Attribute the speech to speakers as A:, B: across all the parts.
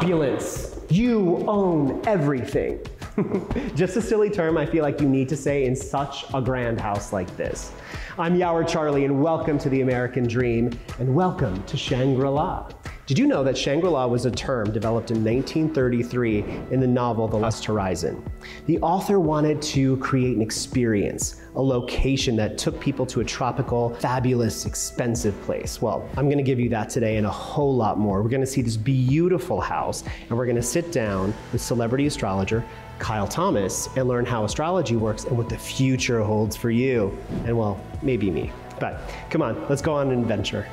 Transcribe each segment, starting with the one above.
A: opulence. You own everything. Just a silly term I feel like you need to say in such a grand house like this. I'm Yawar Charlie, and welcome to the American Dream, and welcome to Shangri-La. Did you know that Shangri-La was a term developed in 1933 in the novel The Lost Horizon? The author wanted to create an experience, a location that took people to a tropical, fabulous, expensive place. Well, I'm gonna give you that today and a whole lot more. We're gonna see this beautiful house, and we're gonna sit down with celebrity astrologer Kyle Thomas and learn how astrology works and what the future holds for you. And well, maybe me. But come on, let's go on an adventure.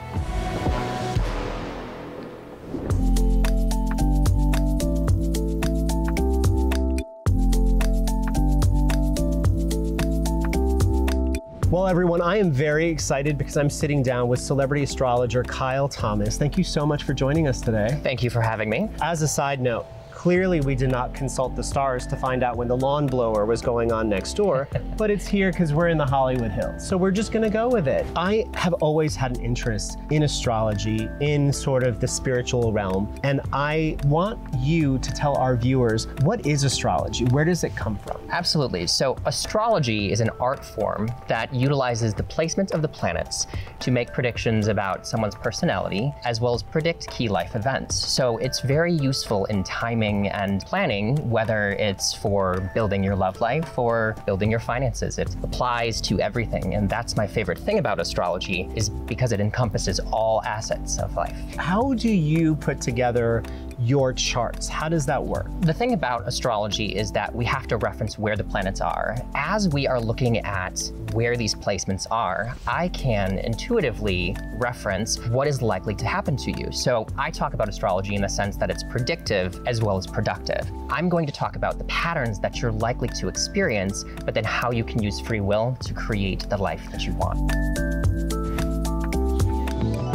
A: Well, everyone, I am very excited because I'm sitting down with celebrity astrologer Kyle Thomas. Thank you so much for joining us today.
B: Thank you for having me.
A: As a side note, clearly we did not consult the stars to find out when the lawn blower was going on next door, but it's here because we're in the Hollywood Hills. So we're just gonna go with it. I have always had an interest in astrology, in sort of the spiritual realm, and I want you to tell our viewers, what is astrology? Where does it come from?
B: Absolutely. So astrology is an art form that utilizes the placement of the planets to make predictions about someone's personality, as well as predict key life events. So it's very useful in timing and planning, whether it's for building your love life or building your finances. It applies to everything, and that's my favorite thing about astrology, is because it encompasses all assets of life.
A: How do you put together your charts? How does that work?
B: The thing about astrology is that we have to reference where the planets are. As we are looking at where these placements are, I can intuitively reference what is likely to happen to you. So I talk about astrology in the sense that it's predictive as well as productive. I'm going to talk about the patterns that you're likely to experience, but then how you can use free will to create the life that you want.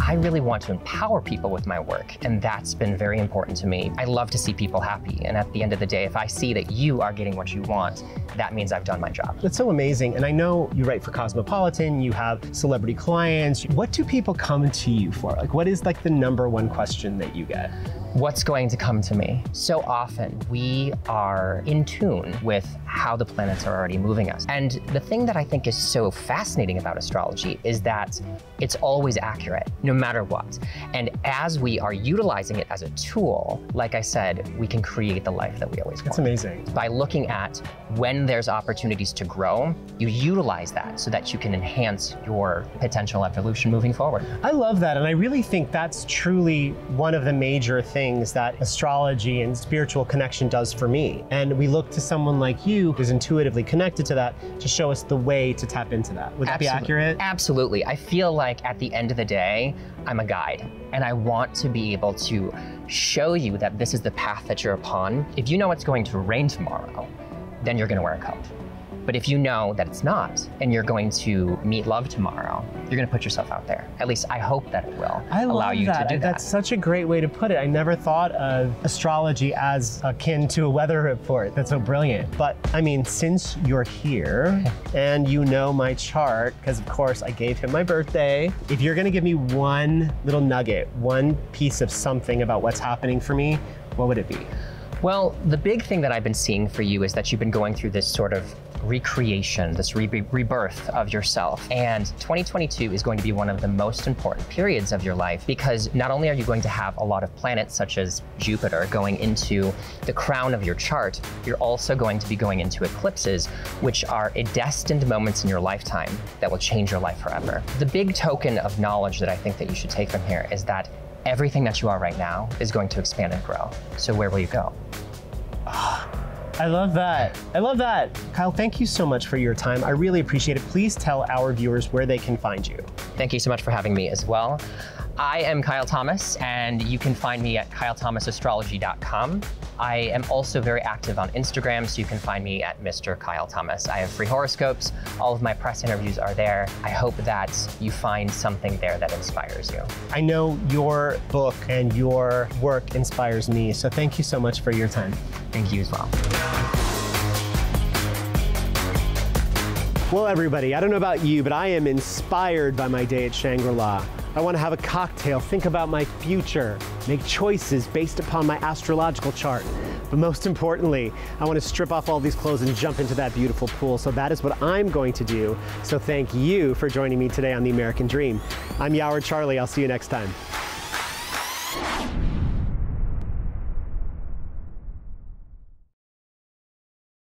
B: I really want to empower people with my work, and that's been very important to me. I love to see people happy, and at the end of the day, if I see that you are getting what you want, that means I've done my job.
A: That's so amazing, and I know you write for Cosmopolitan, you have celebrity clients. What do people come to you for? Like, what is like the #1 question that you get?
B: What's going to come to me? So often we are in tune with how the planets are already moving us. And the thing that I think is so fascinating about astrology is that it's always accurate, no matter what. And as we are utilizing it as a tool, like I said, we can create the life that we always want.
A: That's amazing.
B: By looking at when there's opportunities to grow, you utilize that so that you can enhance your potential evolution moving forward.
A: I love that, and I really think that's truly one of the major things that astrology and spiritual connection does for me. And we look to someone like you who's intuitively connected to that to show us the way to tap into that. Would that be accurate?
B: Absolutely. I feel like at the end of the day, I'm a guide, and I want to be able to show you that this is the path that you're upon. If you know it's going to rain tomorrow, then you're gonna wear a coat. But if you know that it's not, and you're going to meet love tomorrow, you're gonna put yourself out there. At least I hope that it will allow you to do that.
A: That's such a great way to put it. I never thought of astrology as akin to a weather report. That's so brilliant. But I mean, since you're here and you know my chart, because of course I gave him my birthday, if you're gonna give me one little nugget, one piece of something about what's happening for me, what would it be?
B: Well, the big thing that I've been seeing for you is that you've been going through this sort of recreation, this rebirth of yourself. And 2022 is going to be one of the most important periods of your life, because not only are you going to have a lot of planets such as Jupiter going into the crown of your chart, you're also going to be going into eclipses, which are destined moments in your lifetime that will change your life forever. The big token of knowledge that I think that you should take from here is that everything that you are right now is going to expand and grow. So where will you go?
A: I love that. I love that. Kyle, thank you so much for your time. I really appreciate it. Please tell our viewers where they can find you.
B: Thank you so much for having me as well. I am Kyle Thomas, and you can find me at kylethomasastrology.com. I am also very active on Instagram, so you can find me at Mr. Kyle Thomas. I have free horoscopes. All of my press interviews are there. I hope that you find something there that inspires you. I know your book and your work inspires me, so thank you so much for your time. Thank you as well. Well, everybody, I don't know about you, but I am inspired by my day at Shangri-La.
A: I want to have a cocktail, think about my future, make choices based upon my astrological chart. But most importantly, I want to strip off all these clothes and jump into that beautiful pool. So that is what I'm going to do. So thank you for joining me today on The American Dream. I'm Yawar Charlie. I'll see you next time.